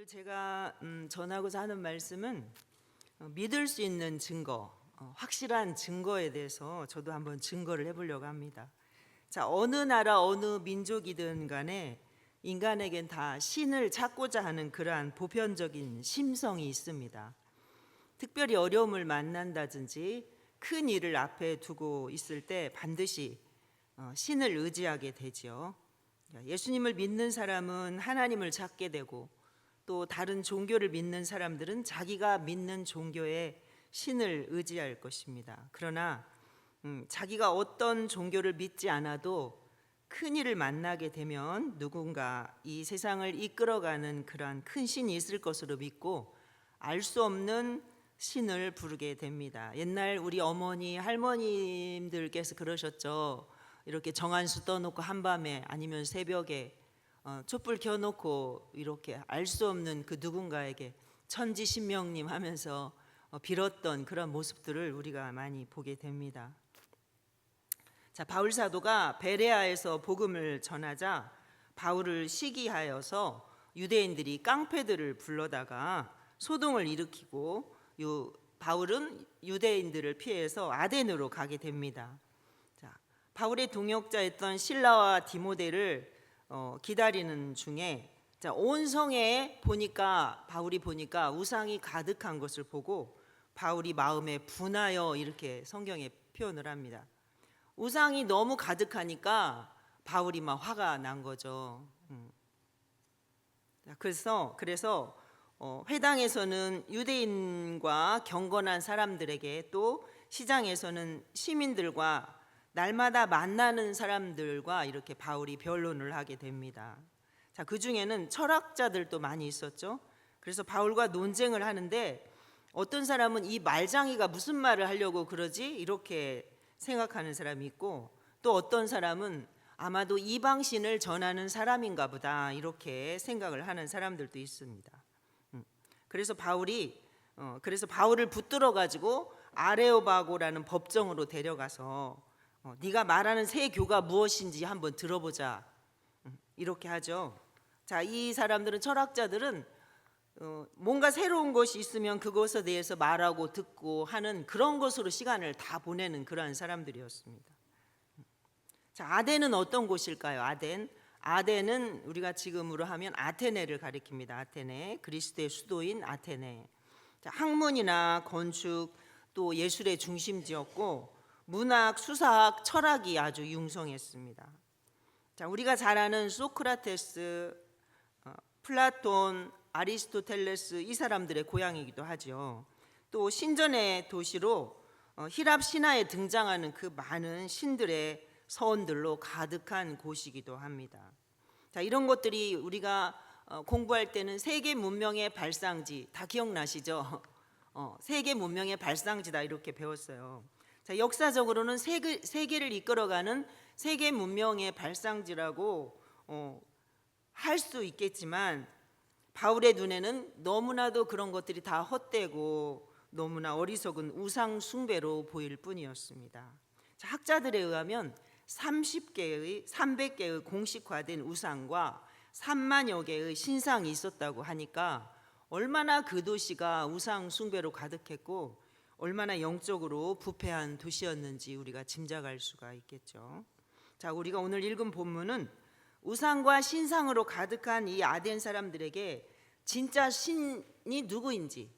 오늘 제가 전하고자 하는 말씀은 믿을 수 있는 증거, 확실한 증거에 대해서 저도 한번 증거를 해보려고 합니다. 자, 어느 나라 어느 민족이든 간에 인간에겐 다 신을 찾고자 하는 그러한 보편적인 심성이 있습니다. 특별히 어려움을 만난다든지 큰 일을 앞에 두고 있을 때 반드시 신을 의지하게 되지요. 예수님을 믿는 사람은 하나님을 찾게 되고, 또 다른 종교를 믿는 사람들은 자기가 믿는 종교의 신을 의지할 것입니다. 그러나 자기가 어떤 종교를 믿지 않아도 큰 일을 만나게 되면 누군가 이 세상을 이끌어가는 그러한 큰 신이 있을 것으로 믿고 알 수 없는 신을 부르게 됩니다. 옛날 우리 어머니 할머님들께서 그러셨죠. 이렇게 정한수 떠놓고 한밤에 아니면 새벽에 촛불 켜놓고 이렇게 알 수 없는 그 누군가에게 천지신명님 하면서 빌었던 그런 모습들을 우리가 많이 보게 됩니다. 자, 바울 사도가 베레아에서 복음을 전하자 바울을 시기하여서 유대인들이 깡패들을 불러다가 소동을 일으키고 바울은 유대인들을 피해서 아덴으로 가게 됩니다. 자, 바울의 동역자였던 실라와 디모데를 기다리는 중에 온 성에 바울이 보니까 우상이 가득한 것을 보고 바울이 마음에 분하여 이렇게 성경에 표현을 합니다. 우상이 너무 가득하니까 바울이 막 화가 난 거죠. 그래서 회당에서는 유대인과 경건한 사람들에게, 또 시장에서는 시민들과 날마다 만나는 사람들과 이렇게 바울이 변론을 하게 됩니다. 자, 그 중에는 철학자들도 많이 있었죠. 그래서 바울과 논쟁을 하는데 어떤 사람은 이 말장이가 무슨 말을 하려고 그러지? 이렇게 생각하는 사람이 있고, 또 어떤 사람은 아마도 이방신을 전하는 사람인가 보다 이렇게 생각을 하는 사람들도 있습니다. 그래서 바울을 붙들어 가지고 아레오바고라는 법정으로 데려가서 네가 말하는 새 교가 무엇인지 한번 들어보자 이렇게 하죠. 자, 이 사람들은, 철학자들은 뭔가 새로운 것이 있으면 그것에 대해서 말하고 듣고 하는 그런 것으로 시간을 다 보내는 그러한 사람들이었습니다. 자, 아덴은 어떤 곳일까요? 아덴은 우리가 지금으로 하면 아테네를 가리킵니다. 아테네, 그리스의 수도인 아테네. 자, 학문이나 건축 또 예술의 중심지였고, 문학, 수사학, 철학이 아주 융성했습니다. 자, 우리가 잘 아는 소크라테스, 플라톤, 아리스토텔레스, 이 사람들의 고향이기도 하죠. 또 신전의 도시로 히랍 신화에 등장하는 그 많은 신들의 서원들로 가득한 곳이기도 합니다. 자, 이런 것들이 우리가 공부할 때는 세계 문명의 발상지, 다 기억나시죠? 세계 문명의 발상지다 이렇게 배웠어요. 자, 역사적으로는 세계를 이끌어가는 세계 문명의 발상지라고 할 수 있겠지만, 바울의 눈에는 너무나도 그런 것들이 다 헛되고 너무나 어리석은 우상 숭배로 보일 뿐이었습니다. 자, 학자들에 의하면 300개의 공식화된 우상과 3만여 개의 신상이 있었다고 하니까 얼마나 그 도시가 우상 숭배로 가득했고 얼마나 영적으로 부패한 도시였는지 우리가 짐작할 수가 있겠죠. 자, 우리가 오늘 읽은 본문은 우상과 신상으로 가득한 이 아덴 사람들에게 진짜 신이 누구인지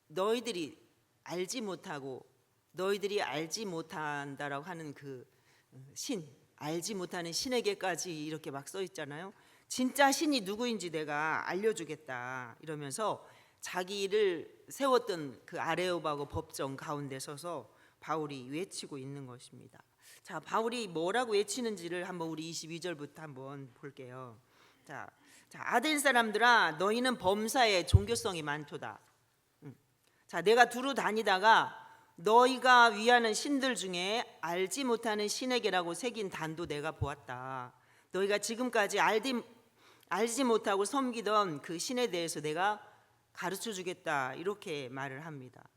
너희들이 알지 못한다라고 하는 그 신, 알지 못하는 신에게까지 이렇게 막 써 있잖아요. 진짜 신이 누구인지 내가 알려주겠다 이러면서 자기를 세웠던 그 아레오바고 법정 가운데 서서 바울이 외치고 있는 것입니다. 자, 바울이 뭐라고 외치는지를 한번 우리 22절부터 한번 볼게요. 자, 아덴 사람들아, 너희는 범사에 종교성이 많도다. 자, 내가 두루 다니다가 너희가 위하는 신들 중에 알지 못하는 신에게라고 새긴 단도 내가 보았다. 너희가 지금까지 알지 못하고 섬기던 그 신에 대해서 내가 가르쳐 주겠다 이렇게 말을 합니다.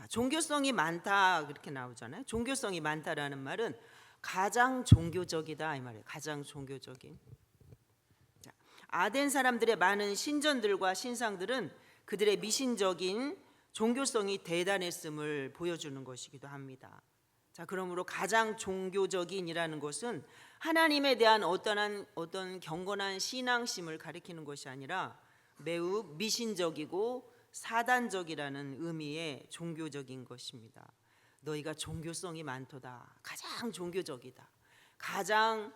종교성이 많다 그렇게 나오잖아요. 종교성이 많다라는 말은 가장 종교적이다 이 말이에요. 가장 종교적인. 아덴 사람들의 많은 신전들과 신상들은 그들의 미신적인 종교성이 대단했음을 보여주는 것이기도 합니다. 자, 그러므로 가장 종교적인이라는 것은 하나님에 대한 어떤 경건한 신앙심을 가리키는 것이 아니라 매우 미신적이고 사단적이라는 의미의 종교적인 것입니다. 너희가 종교성이 많도다. 가장 종교적이다. 가장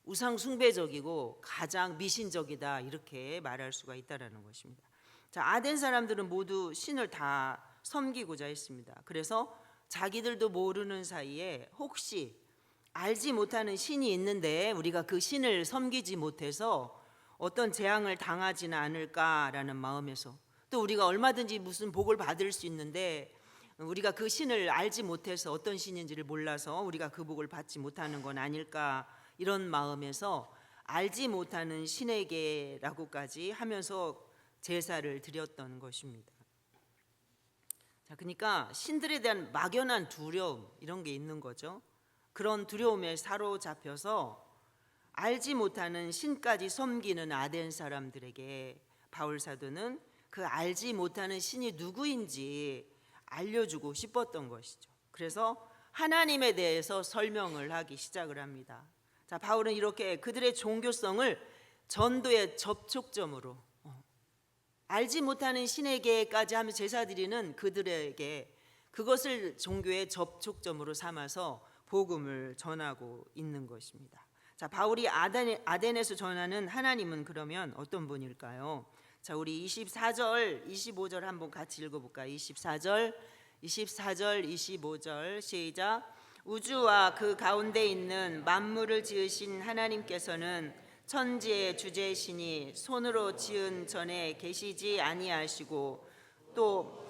우상 숭배적이고 가장 미신적이다. 이렇게 말할 수가 있다라는 것입니다. 자, 아덴 사람들은 모두 신을 다 섬기고자 했습니다. 그래서 자기들도 모르는 사이에 혹시 알지 못하는 신이 있는데 우리가 그 신을 섬기지 못해서 어떤 재앙을 당하지는 않을까라는 마음에서, 또 우리가 얼마든지 무슨 복을 받을 수 있는데 우리가 그 신을 알지 못해서 어떤 신인지를 몰라서 우리가 그 복을 받지 못하는 건 아닐까, 이런 마음에서 알지 못하는 신에게라고까지 하면서 제사를 드렸던 것입니다. 자, 그러니까 신들에 대한 막연한 두려움, 이런 게 있는 거죠. 그런 두려움에 사로잡혀서 알지 못하는 신까지 섬기는 아덴 사람들에게 바울 사도는 그 알지 못하는 신이 누구인지 알려주고 싶었던 것이죠. 그래서 하나님에 대해서 설명을 하기 시작을 합니다. 자, 바울은 이렇게 그들의 종교성을 전도의 접촉점으로, 알지 못하는 신에게까지 하며 제사 드리는 그들에게 그것을 종교의 접촉점으로 삼아서 복음을 전하고 있는 것입니다. 자, 바울이 아덴에서 전하는 하나님은 그러면 어떤 분일까요? 자, 우리 24절, 25절 한번 같이 읽어볼까요? 24절, 25절 시작. 우주와 그 가운데 있는 만물을 지으신 하나님께서는 천지의 주제시니 손으로 지은 전에 계시지 아니하시고 또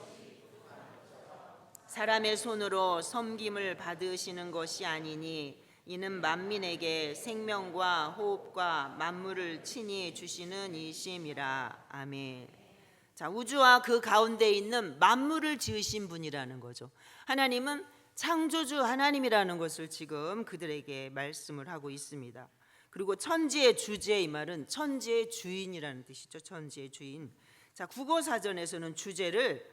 사람의 손으로 섬김을 받으시는 것이 아니니 이는 만민에게 생명과 호흡과 만물을 친히 주시는 이심이라. 아멘. 자, 우주와 그 가운데 있는 만물을 지으신 분이라는 거죠. 하나님은 창조주 하나님이라는 것을 지금 그들에게 말씀을 하고 있습니다. 그리고 천지의 주제, 이 말은 천지의 주인이라는 뜻이죠. 천지의 주인. 자, 국어 사전에서는 주제를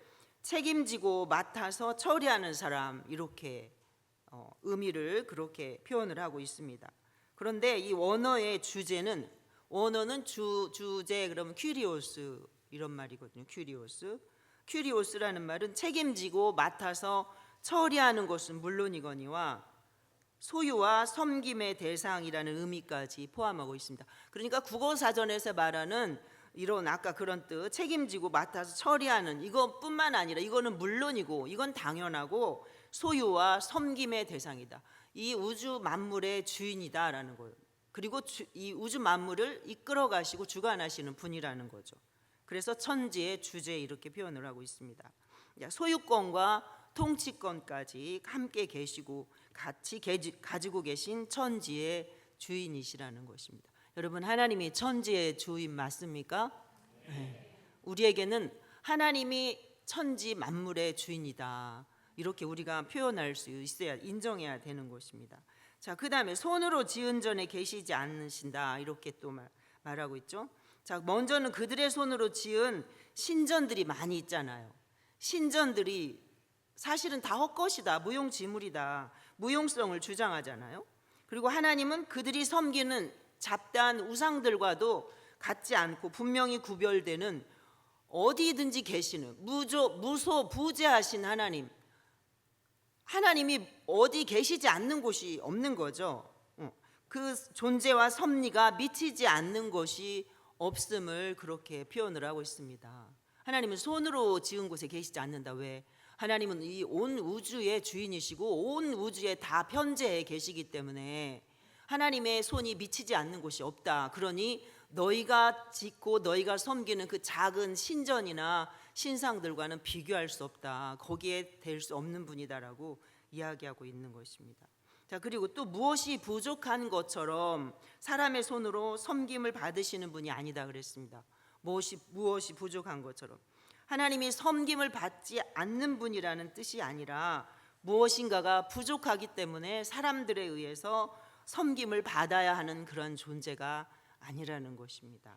책임지고 맡아서 처리하는 사람, 이렇게 의미를 그렇게 표현을 하고 있습니다. 그런데 이 원어의 주제는, 원어는 주제 그러면 큐리오스 이런 말이거든요. 큐리오스라는 말은 책임지고 맡아서 처리하는 것은 물론이거니와 소유와 섬김의 대상이라는 의미까지 포함하고 있습니다. 그러니까 국어사전에서 말하는 이런 아까 그런 뜻, 책임지고 맡아서 처리하는 이것뿐만 아니라 이거는 물론이고 이건 당연하고 소유와 섬김의 대상이다. 이 우주 만물의 주인이다라는 거예요. 그리고 이 우주 만물을 이끌어 가시고 주관하시는 분이라는 거죠. 그래서 천지의 주제, 이렇게 표현을 하고 있습니다. 소유권과 통치권까지 함께 계시고 같이 가지고 계신 천지의 주인이시라는 것입니다. 여러분, 하나님이 천지의 주인 맞습니까? 네. 우리에게는 하나님이 천지 만물의 주인이다, 이렇게 우리가 표현할 수 있어야, 인정해야 되는 것입니다. 자, 그 다음에 손으로 지은 전에 계시지 않으신다, 이렇게 또 말하고 있죠. 자, 먼저는 그들의 손으로 지은 신전들이 많이 있잖아요. 신전들이 사실은 다 헛것이다, 무용지물이다, 무용성을 주장하잖아요. 그리고 하나님은 그들이 섬기는 잡다한 우상들과도 같지 않고 분명히 구별되는 어디든지 계시는 무소부재하신 하나님, 하나님이 어디 계시지 않는 곳이 없는 거죠. 그 존재와 섭리가 미치지 않는 것이 없음을 그렇게 표현을 하고 있습니다. 하나님은 손으로 지은 곳에 계시지 않는다. 왜? 하나님은 이 온 우주의 주인이시고 온 우주에 다 편재해 계시기 때문에 하나님의 손이 미치지 않는 곳이 없다. 그러니 너희가 짓고 너희가 섬기는 그 작은 신전이나 신상들과는 비교할 수 없다. 거기에 될 수 없는 분이다라고 이야기하고 있는 것입니다. 자, 그리고 또 무엇이 부족한 것처럼 사람의 손으로 섬김을 받으시는 분이 아니다 그랬습니다. 무엇이 부족한 것처럼 하나님이 섬김을 받지 않는 분이라는 뜻이 아니라 무엇인가가 부족하기 때문에 사람들에 의해서 섬김을 받아야 하는 그런 존재가 아니라는 것입니다.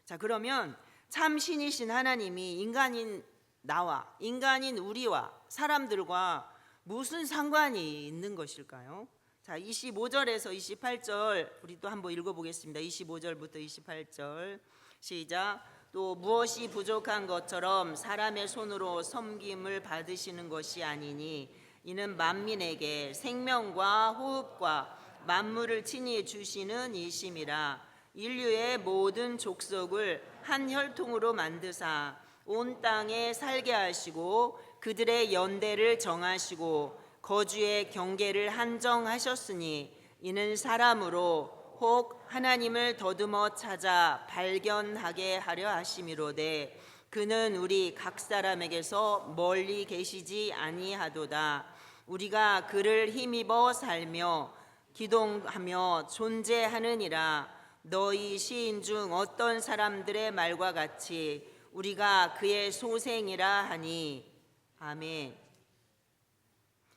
자, 그러면 참 신이신 하나님이 인간인 나와, 인간인 우리와 사람들과 무슨 상관이 있는 것일까요? 자, 25절에서 28절 우리 또 한번 읽어보겠습니다. 25절부터 28절 시작. 또 무엇이 부족한 것처럼 사람의 손으로 섬김을 받으시는 것이 아니니 이는 만민에게 생명과 호흡과 만물을 친히 주시는 이심이라. 인류의 모든 족속을 한 혈통으로 만드사 온 땅에 살게 하시고 그들의 연대를 정하시고 거주의 경계를 한정하셨으니 이는 사람으로 혹 하나님을 더듬어 찾아 발견하게 하려 하심이로되 그는 우리 각 사람에게서 멀리 계시지 아니하도다. 우리가 그를 힘입어 살며 기동하며 존재하느니라. 너희 시인 중 어떤 사람들의 말과 같이 우리가 그의 소생이라 하니. 아멘.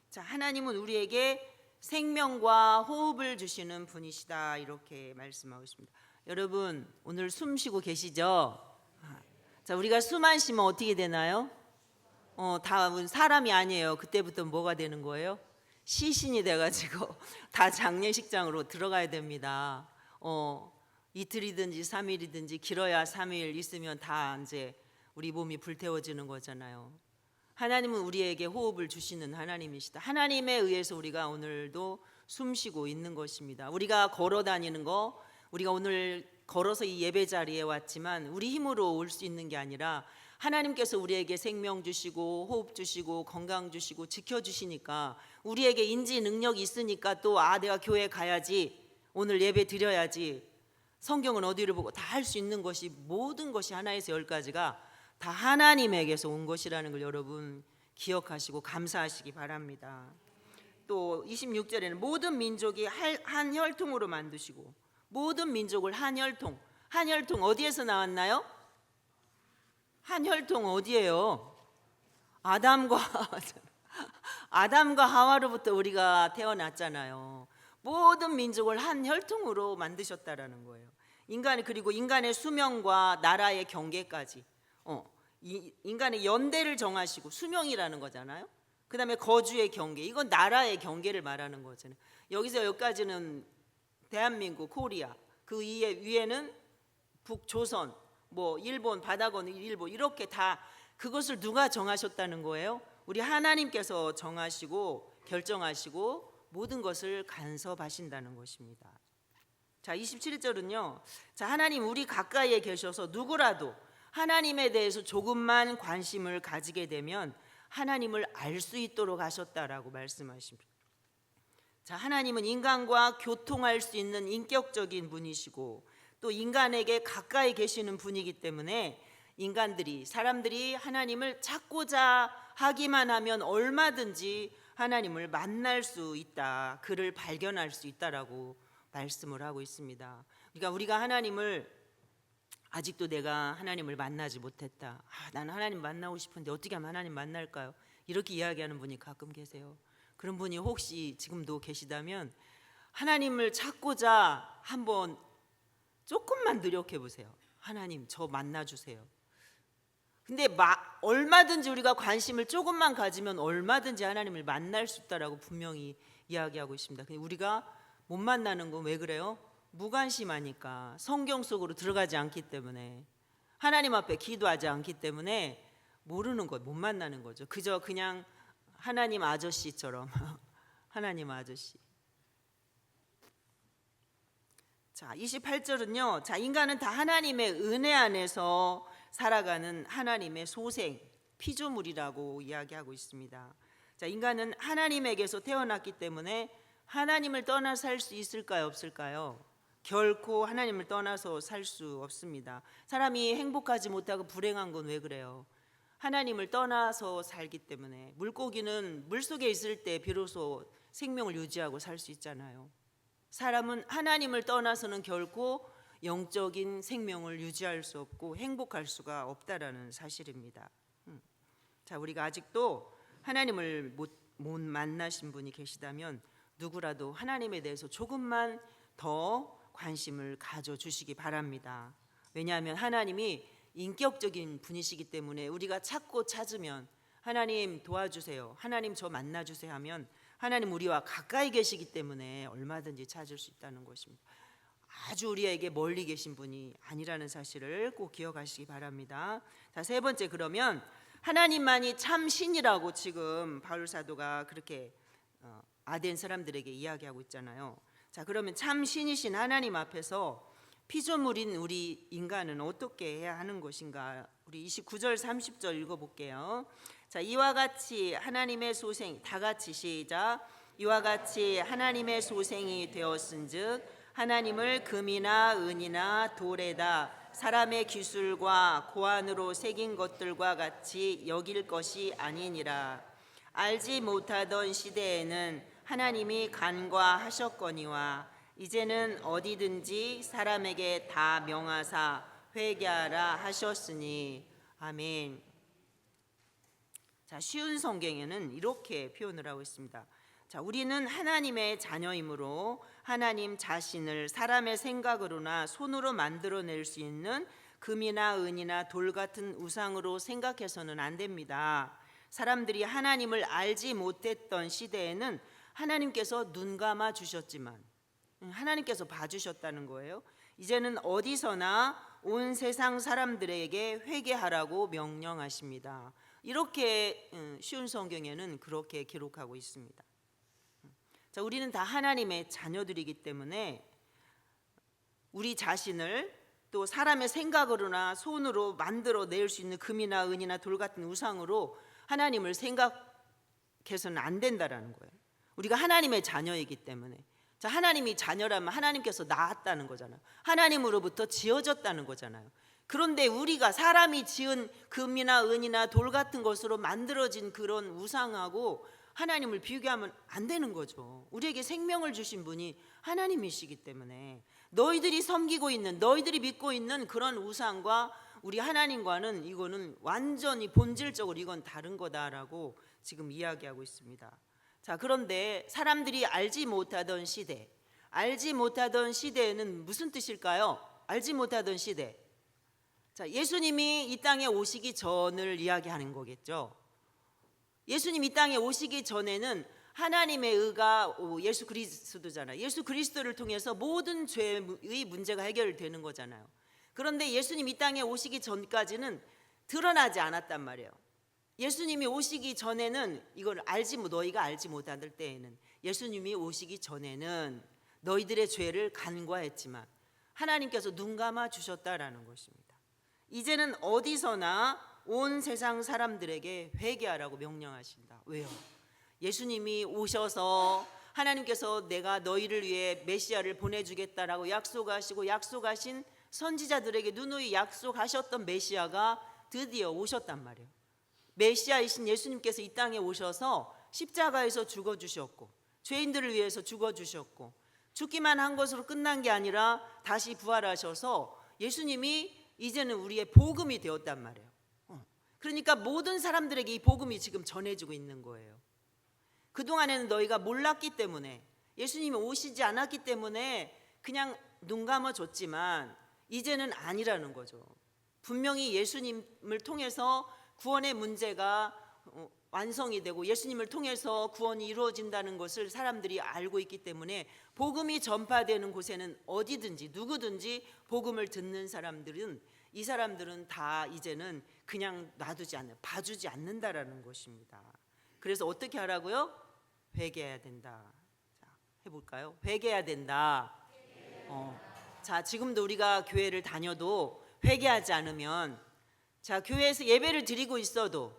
자, 하나님은 우리에게 생명과 호흡을 주시는 분이시다, 이렇게 말씀하고 있습니다. 여러분, 오늘 숨 쉬고 계시죠? 자, 우리가 숨 안 쉬면 어떻게 되나요? 다 사람이 아니에요. 그때부터 뭐가 되는 거예요? 시신이 돼가지고 다 장례식장으로 들어가야 됩니다. 이틀이든지 3일이든지 길어야 3일 있으면 다 이제 우리 몸이 불태워지는 거잖아요. 하나님은 우리에게 호흡을 주시는 하나님이시다. 하나님에 의해서 우리가 오늘도 숨쉬고 있는 것입니다. 우리가 걸어 다니는 거, 우리가 오늘 걸어서 이 예배 자리에 왔지만 우리 힘으로 올 수 있는 게 아니라 하나님께서 우리에게 생명 주시고 호흡 주시고 건강 주시고 지켜주시니까 우리에게 인지 능력이 있으니까 또 내가 교회 가야지, 오늘 예배 드려야지, 성경은 어디를 보고 다 할 수 있는 것이, 모든 것이 하나에서 열까지가 다 하나님에게서 온 것이라는 걸 여러분 기억하시고 감사하시기 바랍니다. 또 26절에는 모든 민족이 한 혈통으로 만드시고, 모든 민족을 한 혈통. 한 혈통 어디에서 나왔나요? 한 혈통 어디예요? 아담과 하와로부터 우리가 태어났잖아요. 모든 민족을 한 혈통으로 만드셨다라는 거예요. 그리고 인간의 수명과 나라의 경계까지, 인간의 연대를 정하시고, 수명이라는 거잖아요. 그 다음에 거주의 경계, 이건 나라의 경계를 말하는 거잖아요. 여기서 여기까지는 대한민국, 코리아, 그 위에는 북조선, 일본, 바다건 일본, 이렇게 다 그것을 누가 정하셨다는 거예요? 우리 하나님께서 정하시고 결정하시고 모든 것을 간섭하신다는 것입니다. 자, 27절은요. 자, 하나님 우리 가까이에 계셔서 누구라도 하나님에 대해서 조금만 관심을 가지게 되면 하나님을 알 수 있도록 하셨다라고 말씀하십니다. 자, 하나님은 인간과 교통할 수 있는 인격적인 분이시고 또 인간에게 가까이 계시는 분이기 때문에 사람들이 하나님을 찾고자 하기만 하면 얼마든지 하나님을 만날 수 있다, 그를 발견할 수 있다라고 말씀을 하고 있습니다. 그러니까 우리가 아직도 내가 하나님을 만나지 못했다, 나는 하나님 만나고 싶은데 어떻게 하면 하나님 만날까요? 이렇게 이야기하는 분이 가끔 계세요. 그런 분이 혹시 지금도 계시다면 하나님을 찾고자 한번 조금만 노력해 보세요. 하나님, 저 만나주세요. 근데 얼마든지 우리가 관심을 조금만 가지면 얼마든지 하나님을 만날 수 있다라고 분명히 이야기하고 있습니다. 근데 우리가 못 만나는 건 왜 그래요? 무관심하니까, 성경 속으로 들어가지 않기 때문에, 하나님 앞에 기도하지 않기 때문에 모르는 것, 못 만나는 거죠. 그냥 하나님 아저씨처럼 하나님 아저씨. 자, 28절은요. 자, 인간은 다 하나님의 은혜 안에서 살아가는 하나님의 소생, 피조물이라고 이야기하고 있습니다. 자, 인간은 하나님에게서 태어났기 때문에 하나님을 떠나 살 수 있을까요, 없을까요? 결코 하나님을 떠나서 살 수 없습니다. 사람이 행복하지 못하고 불행한 건 왜 그래요? 하나님을 떠나서 살기 때문에. 물고기는 물속에 있을 때 비로소 생명을 유지하고 살 수 있잖아요. 사람은 하나님을 떠나서는 결코 영적인 생명을 유지할 수 없고 행복할 수가 없다라는 사실입니다. 자, 우리가 아직도 하나님을 못 만나신 분이 계시다면 누구라도 하나님에 대해서 조금만 더 관심을 가져주시기 바랍니다. 왜냐하면 하나님이 인격적인 분이시기 때문에 우리가 찾고 찾으면 하나님 도와주세요, 하나님 저 만나주세요 하면 하나님 우리와 가까이 계시기 때문에 얼마든지 찾을 수 있다는 것입니다. 아주 우리에게 멀리 계신 분이 아니라는 사실을 꼭 기억하시기 바랍니다. 자, 세 번째, 그러면 하나님만이 참 신이라고 지금 바울 사도가 그렇게 아덴 사람들에게 이야기하고 있잖아요. 자, 그러면 참 신이신 하나님 앞에서 피조물인 우리 인간은 어떻게 해야 하는 것인가? 우리 29절 30절 읽어볼게요. 자, 이와 같이 하나님의 소생, 다 같이 시작. 이와 같이 하나님의 소생이 되었은즉 하나님을 금이나 은이나 돌에다 사람의 기술과 고안으로 새긴 것들과 같이 여길 것이 아니니라. 알지 못하던 시대에는 하나님이 간과하셨거니와 이제는 어디든지 사람에게 다 명하사 회개하라 하셨으니. 아멘. 자, 쉬운 성경에는 이렇게 표현을 하고 있습니다. 자, 우리는 하나님의 자녀이므로 하나님 자신을 사람의 생각으로나 손으로 만들어낼 수 있는 금이나 은이나 돌 같은 우상으로 생각해서는 안 됩니다. 사람들이 하나님을 알지 못했던 시대에는 하나님께서 눈 감아 주셨지만 하나님께서 봐주셨다는 거예요. 이제는 어디서나 온 세상 사람들에게 회개하라고 명령하십니다. 이렇게 쉬운 성경에는 그렇게 기록하고 있습니다. 자, 우리는 다 하나님의 자녀들이기 때문에 우리 자신을 또 사람의 생각으로나 손으로 만들어낼 수 있는 금이나 은이나 돌 같은 우상으로 하나님을 생각해서는 안 된다라는 거예요. 우리가 하나님의 자녀이기 때문에. 자, 하나님이 자녀라면 하나님께서 낳았다는 거잖아요. 하나님으로부터 지어졌다는 거잖아요. 그런데 우리가 사람이 지은 금이나 은이나 돌 같은 것으로 만들어진 그런 우상하고 하나님을 비교하면 안 되는 거죠. 우리에게 생명을 주신 분이 하나님이시기 때문에 너희들이 섬기고 있는, 너희들이 믿고 있는 그런 우상과 우리 하나님과는 이거는 완전히 본질적으로 이건 다른 거다라고 지금 이야기하고 있습니다. 자, 그런데 사람들이 알지 못하던 시대, 알지 못하던 시대에는 무슨 뜻일까요? 알지 못하던 시대. 자, 예수님이 이 땅에 오시기 전을 이야기하는 거겠죠. 예수님 이 땅에 오시기 전에는 하나님의 의가 예수 그리스도잖아요. 예수 그리스도를 통해서 모든 죄의 문제가 해결되는 거잖아요. 그런데 예수님 이 땅에 오시기 전까지는 드러나지 않았단 말이에요. 예수님이 오시기 전에는 이걸 너희가 알지 못할 때에는, 예수님이 오시기 전에는 너희들의 죄를 간과했지만 하나님께서 눈 감아 주셨다라는 것입니다. 이제는 어디서나 온 세상 사람들에게 회개하라고 명령하신다. 왜요? 예수님이 오셔서 하나님께서 내가 너희를 위해 메시아를 보내주겠다라고 약속하신 선지자들에게 누누이 약속하셨던 메시아가 드디어 오셨단 말이에요. 메시아이신 예수님께서 이 땅에 오셔서 십자가에서 죽어주셨고 죄인들을 위해서 죽어주셨고 죽기만 한 것으로 끝난 게 아니라 다시 부활하셔서 예수님이 이제는 우리의 복음이 되었단 말이에요. 그러니까 모든 사람들에게 이 복음이 지금 전해지고 있는 거예요. 그동안에는 너희가 몰랐기 때문에, 예수님이 오시지 않았기 때문에 그냥 눈 감아줬지만 이제는 아니라는 거죠. 분명히 예수님을 통해서 구원의 문제가 완성이 되고 예수님을 통해서 구원이 이루어진다는 것을 사람들이 알고 있기 때문에 복음이 전파되는 곳에는 어디든지 누구든지 복음을 듣는 사람들은, 이 사람들은 다 이제는 그냥 놔두지 않는, 봐주지 않는다라는 것입니다. 그래서 어떻게 하라고요? 회개해야 된다. 자, 해볼까요? 회개해야 된다. 자, 지금도 우리가 교회를 다녀도 회개하지 않으면, 자, 교회에서 예배를 드리고 있어도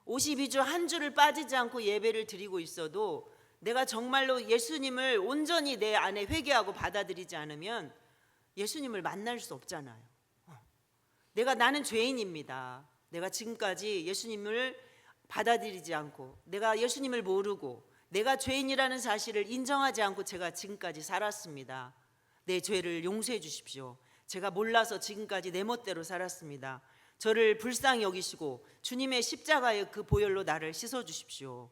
52주 한 주를 빠지지 않고 예배를 드리고 있어도 내가 정말로 예수님을 온전히 내 안에 회개하고 받아들이지 않으면 예수님을 만날 수 없잖아요. 나는 죄인입니다. 내가 지금까지 예수님을 받아들이지 않고, 내가 예수님을 모르고, 내가 죄인이라는 사실을 인정하지 않고 제가 지금까지 살았습니다. 내 죄를 용서해 주십시오. 제가 몰라서 지금까지 내 멋대로 살았습니다. 저를 불쌍히 여기시고 주님의 십자가의 그 보혈로 나를 씻어 주십시오.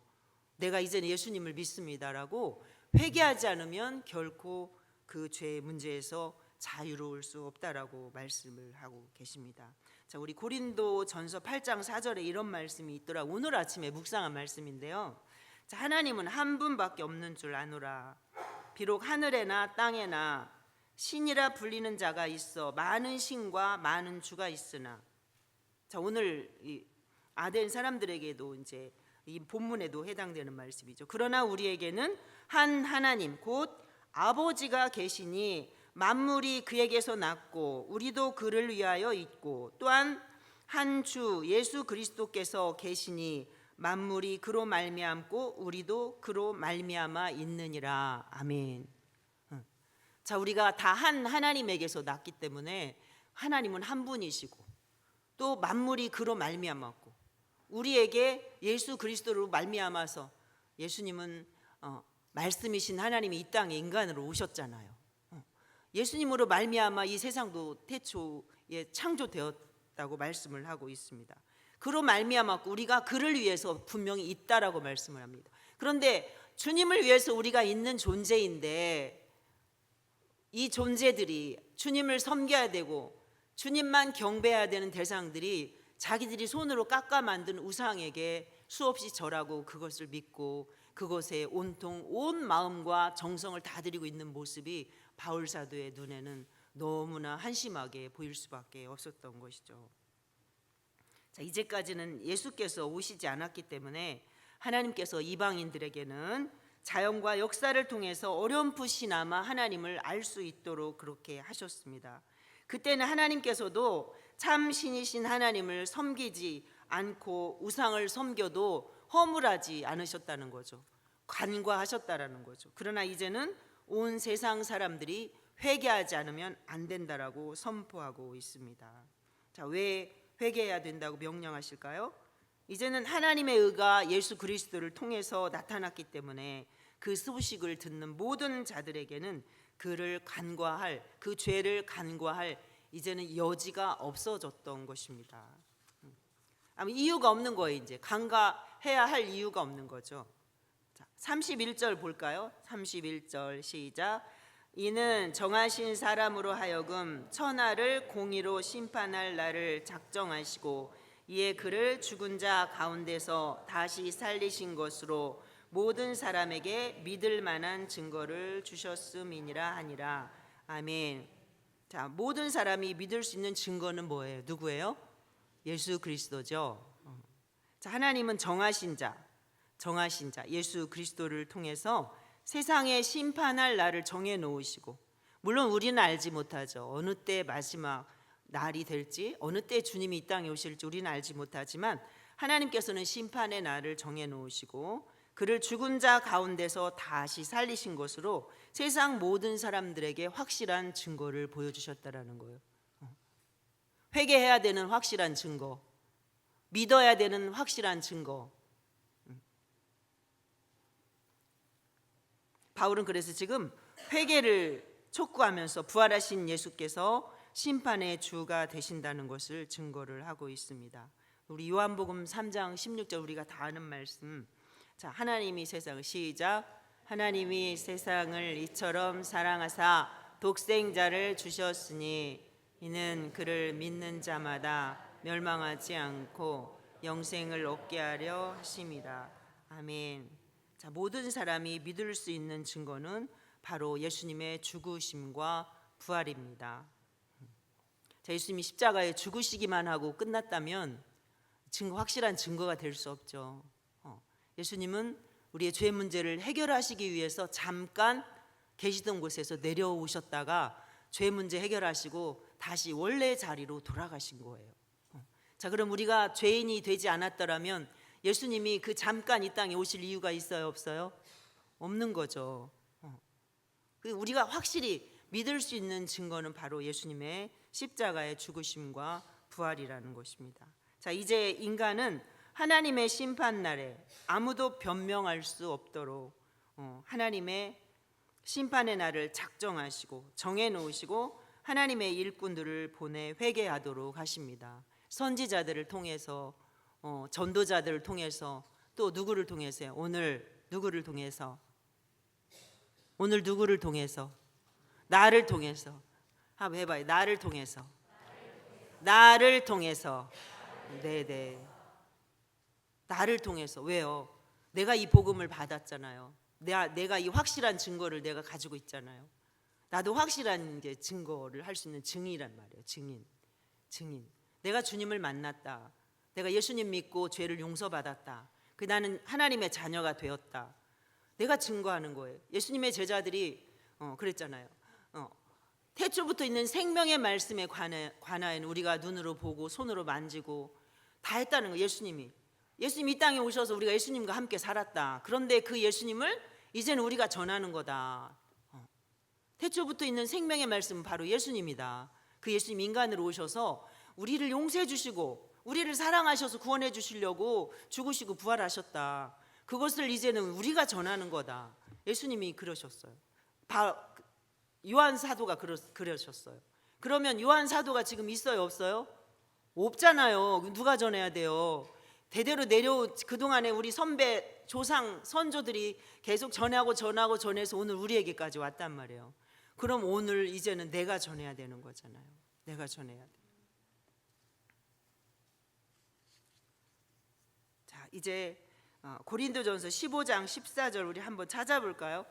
내가 이제는 예수님을 믿습니다라고 회개하지 않으면 결코 그 죄의 문제에서 자유로울 수 없다라고 말씀을 하고 계십니다. 자, 우리 고린도전서 8장 4절에 이런 말씀이 있더라. 오늘 아침에 묵상한 말씀인데요. 자, 하나님은 한 분밖에 없는 줄 아노라. 비록 하늘에나 땅에나 신이라 불리는 자가 있어 많은 신과 많은 주가 있으나, 자, 오늘 이 아덴 사람들에게도 이제 이 본문에도 해당되는 말씀이죠. 그러나 우리에게는 한 하나님 곧 아버지가 계시니 만물이 그에게서 났고 우리도 그를 위하여 있고, 또한 한 주 예수 그리스도께서 계시니 만물이 그로 말미암고 우리도 그로 말미암아 있느니라. 아멘. 자, 우리가 다 한 하나님에게서 났기 때문에 하나님은 한 분이시고 또 만물이 그로 말미암았고 우리에게 예수 그리스도로 말미암아서, 예수님은 말씀이신 하나님이 이 땅에 인간으로 오셨잖아요. 예수님으로 말미암아 이 세상도 태초에 창조되었다고 말씀을 하고 있습니다. 그로 말미암았고 우리가 그를 위해서 분명히 있다라고 말씀을 합니다. 그런데 주님을 위해서 우리가 있는 존재인데, 이 존재들이 주님을 섬겨야 되고 주님만 경배해야 되는 대상들이 자기들이 손으로 깎아 만든 우상에게 수없이 절하고 그것을 믿고 그것에 온통 온 마음과 정성을 다 드리고 있는 모습이 바울 사도의 눈에는 너무나 한심하게 보일 수밖에 없었던 것이죠. 자, 이제까지는 예수께서 오시지 않았기 때문에 하나님께서 이방인들에게는 자연과 역사를 통해서 어렴풋이나마 하나님을 알 수 있도록 그렇게 하셨습니다. 그때는 하나님께서도 참 신이신 하나님을 섬기지 않고 우상을 섬겨도 허물하지 않으셨다는 거죠. 간과하셨다라는 거죠. 그러나 이제는 온 세상 사람들이 회개하지 않으면 안 된다라고 선포하고 있습니다. 자, 왜 회개해야 된다고 명령하실까요? 이제는 하나님의 의가 예수 그리스도를 통해서 나타났기 때문에 그 소식을 듣는 모든 자들에게는 그를 간과할, 그 죄를 간과할 이제는 여지가 없어졌던 것입니다. 아무 이유가 없는 거예요. 이제 간과해야 할 이유가 없는 거죠. 자, 31절 볼까요? 31절 시작. 이는 정하신 사람으로 하여금 천하를 공의로 심판할 날을 작정하시고 이에 그를 죽은 자 가운데서 다시 살리신 것으로 모든 사람에게 믿을 만한 증거를 주셨음이니라 하니라. 아멘. 자, 모든 사람이 믿을 수 있는 증거는 뭐예요? 누구예요? 예수 그리스도죠. 자, 하나님은 정하신 자 예수 그리스도를 통해서 세상에 심판할 날을 정해 놓으시고, 물론 우리는 알지 못하죠. 어느 때 마지막 날이 될지, 어느 때 주님이 이 땅에 오실지 우리는 알지 못하지만 하나님께서는 심판의 날을 정해 놓으시고 그를 죽은 자 가운데서 다시 살리신 것으로 세상 모든 사람들에게 확실한 증거를 보여주셨다라는 거예요. 회개해야 되는 확실한 증거, 믿어야 되는 확실한 증거. 바울은 그래서 지금 회개를 촉구하면서 부활하신 예수께서 심판의 주가 되신다는 것을 증거를 하고 있습니다. 우리 요한복음 3장 16절 우리가 다 아는 말씀. 자, 하나님이 세상을 시작. 하나님이 세상을 이처럼 사랑하사 독생자를 주셨으니 이는 그를 믿는 자마다 멸망하지 않고 영생을 얻게 하려 하심이라. 아멘. 자, 모든 사람이 믿을 수 있는 증거는 바로 예수님의 죽으심과 부활입니다. 자, 예수님이 십자가에 죽으시기만 하고 끝났다면 확실한 증거가 될 수 없죠. 예수님은 우리의 죄 문제를 해결하시기 위해서 잠깐 계시던 곳에서 내려오셨다가 죄 문제 해결하시고 다시 원래 자리로 돌아가신 거예요. 자, 그럼 우리가 죄인이 되지 않았더라면 예수님이 그 잠깐 이 땅에 오실 이유가 있어요, 없어요? 없는 거죠. 우리가 확실히 믿을 수 있는 증거는 바로 예수님의 십자가의 죽으심과 부활이라는 것입니다. 자, 이제 인간은 하나님의 심판날에 아무도 변명할 수 없도록 하나님의 심판의 날을 작정하시고 정해놓으시고 하나님의 일꾼들을 보내 회개하도록 하십니다. 선지자들을 통해서, 전도자들을 통해서, 또 누구를 통해서요? 오늘 누구를 통해서? 나를 통해서. 한번 해봐요. 나를 통해서. 나를 통해서. 네네. 나를 통해서. 왜요? 내가 이 복음을 받았잖아요. 내가 이 확실한 증거를 내가 가지고 있잖아요. 나도 확실한 이제 증거를 할 수 있는 증인이란 말이에요. 증인. 내가 주님을 만났다. 내가 예수님 믿고 죄를 용서받았다. 나는 하나님의 자녀가 되었다. 내가 증거하는 거예요. 예수님의 제자들이 그랬잖아요. 태초부터 있는 생명의 말씀에 관하여는 우리가 눈으로 보고 손으로 만지고 다 했다는 거예요. 예수님이 이 땅에 오셔서 우리가 예수님과 함께 살았다. 그런데 그 예수님을 이제는 우리가 전하는 거다. 태초부터 있는 생명의 말씀은 바로 예수님이다. 그 예수님 인간으로 오셔서 우리를 용서해 주시고 우리를 사랑하셔서 구원해 주시려고 죽으시고 부활하셨다. 그것을 이제는 우리가 전하는 거다. 예수님이 그러셨어요. 요한 사도가 그러셨어요. 그러면 요한 사도가 지금 있어요, 없어요? 없잖아요. 누가 전해야 돼요? 대대로 내려온 그동안에 우리 선배, 조상, 선조들이 계속 전해서 오늘 우리에게까지 왔단 말이에요. 그럼 오늘 이제는 내가 전해야 되는 거잖아요. 내가 전해야 돼. 자, 이제 고린도전서 15장 14절 우리 한번 찾아볼까요?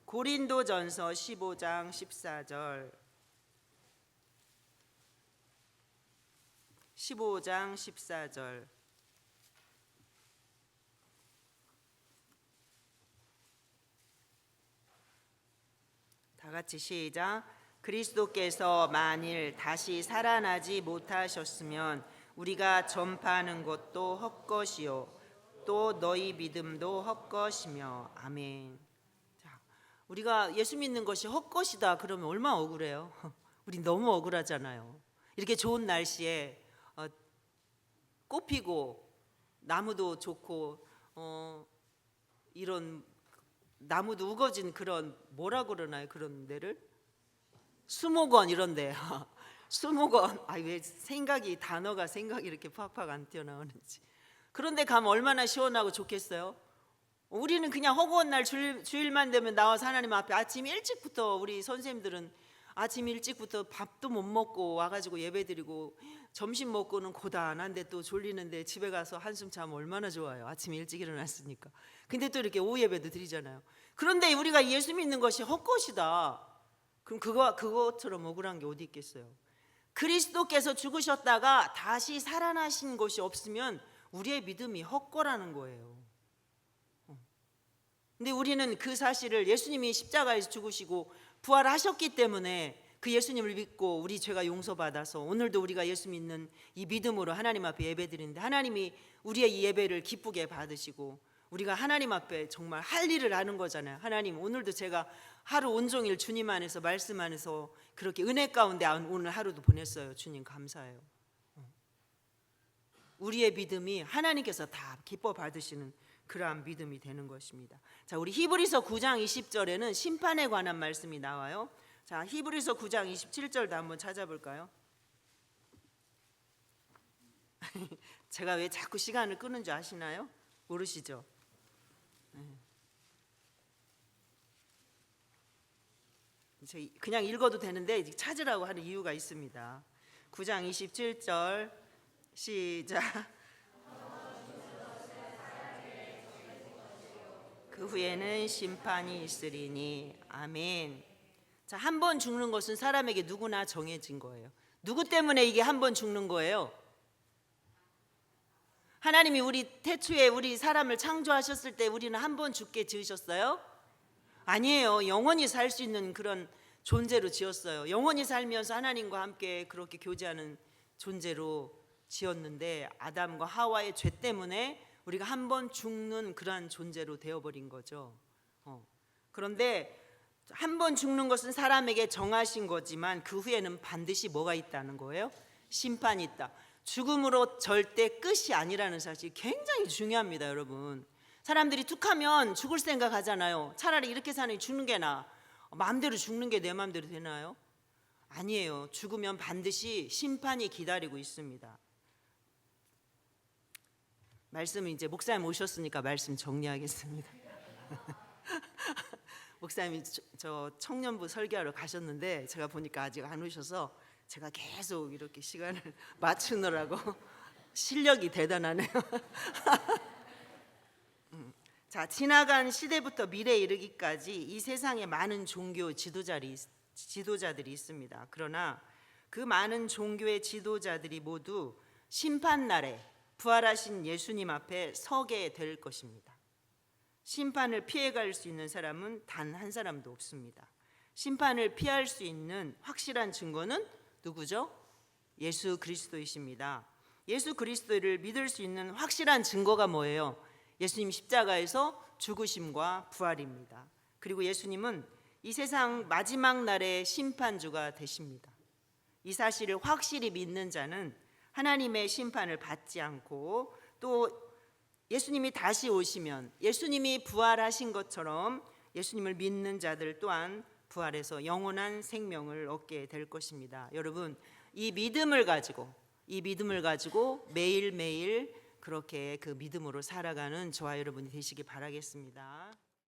고린도전서 15장 14절. 15장 14절. 다 같이 시작. 그리스도께서 만일 다시 살아나지 못하셨으면 우리가 전파하는 것도 헛것이요 또 너희 믿음도 헛것이며. 아멘. 자, 우리가 예수 믿는 것이 헛것이다 그러면 얼마나 억울해요. 우리 너무 억울하잖아요. 이렇게 좋은 날씨에 꽃 피고 나무도 좋고 이런 나무도 우거진 그런 뭐라 그러나요? 그런 데를 수목원 이런 데. 수목원. 왜 단어가 생각이 이렇게 팍팍 안 튀어나오는지. 그런데 가면 얼마나 시원하고 좋겠어요. 우리는 그냥 허구한 날 주일만 되면 나와서 하나님 앞에 아침 일찍부터 우리 선생님들은 아침 일찍부터 밥도 못 먹고 와가지고 예배드리고 점심 먹고는 고단한데 또 졸리는데 집에 가서 한숨 자면 얼마나 좋아요. 아침 일찍 일어났으니까. 근데 또 이렇게 오후 예배도 드리잖아요. 그런데 우리가 예수 믿는 것이 헛것이다. 그럼 그것처럼 억울한 게 어디 있겠어요. 그리스도께서 죽으셨다가 다시 살아나신 것이 없으면 우리의 믿음이 헛거라는 거예요. 근데 우리는 그 사실을 예수님이 십자가에서 죽으시고 부활하셨기 때문에 그 예수님을 믿고 우리 죄가 용서받아서 오늘도 우리가 예수 믿는 이 믿음으로 하나님 앞에 예배드리는데 하나님이 우리의 이 예배를 기쁘게 받으시고 우리가 하나님 앞에 정말 할 일을 하는 거잖아요. 하나님, 오늘도 제가 하루 온종일 주님 안에서 말씀 안에서 그렇게 은혜 가운데 오늘 하루도 보냈어요. 주님 감사해요. 우리의 믿음이 하나님께서 다 기뻐 받으시는 그러한 믿음이 되는 것입니다. 자, 우리 히브리서 9장 20절에는 심판에 관한 말씀이 나와요. 자, 히브리서 9장 27절도 한번 찾아볼까요? 제가 왜 자꾸 시간을 끄는 줄 아시나요? 모르시죠? 그냥 읽어도 되는데 찾으라고 하는 이유가 있습니다. 9장 27절 시작. 그 후에는 심판이 있으리니. 아멘. 자, 한 번 죽는 것은 사람에게 누구나 정해진 거예요. 누구 때문에 이게 한 번 죽는 거예요? 하나님이 우리 태초에 우리 사람을 창조하셨을 때 우리는 한 번 죽게 지으셨어요? 아니에요. 영원히 살 수 있는 그런 존재로 지었어요. 영원히 살면서 하나님과 함께 그렇게 교제하는 존재로 지었는데 아담과 하와의 죄 때문에 우리가 한 번 죽는 그러한 존재로 되어버린 거죠. 그런데 한 번 죽는 것은 사람에게 정하신 거지만 그 후에는 반드시 뭐가 있다는 거예요? 심판이 있다. 죽음으로 절대 끝이 아니라는 사실이 굉장히 중요합니다, 여러분. 사람들이 툭하면 죽을 생각 하잖아요. 차라리 이렇게 사는 게 죽는 게 나아. 마음대로 죽는 게 내 마음대로 되나요? 아니에요. 죽으면 반드시 심판이 기다리고 있습니다. 말씀은 이제 목사님 오셨으니까 말씀 정리하겠습니다. 목사님이 저 청년부 설교하러 가셨는데 제가 보니까 아직 안 오셔서 제가 계속 이렇게 시간을 맞추느라고 실력이 대단하네요. 자, 지나간 시대부터 미래에 이르기까지 이 세상에 많은 종교 지도자들이 있습니다. 그러나 그 많은 종교의 지도자들이 모두 심판날에 부활하신 예수님 앞에 서게 될 것입니다. 심판을 피해갈 수 있는 사람은 단 한 사람도 없습니다. 심판을 피할 수 있는 확실한 증거는 누구죠? 예수 그리스도이십니다. 예수 그리스도를 믿을 수 있는 확실한 증거가 뭐예요? 예수님 십자가에서 죽으심과 부활입니다. 그리고 예수님은 이 세상 마지막 날의 심판주가 되십니다. 이 사실을 확실히 믿는 자는 하나님의 심판을 받지 않고 또 예수님이 다시 오시면 예수님이 부활하신 것처럼 예수님을 믿는 자들 또한 부활해서 영원한 생명을 얻게 될 것입니다. 여러분, 이 믿음을 가지고 매일매일 그렇게 그 믿음으로 살아가는 저와 여러분이 되시기 바라겠습니다.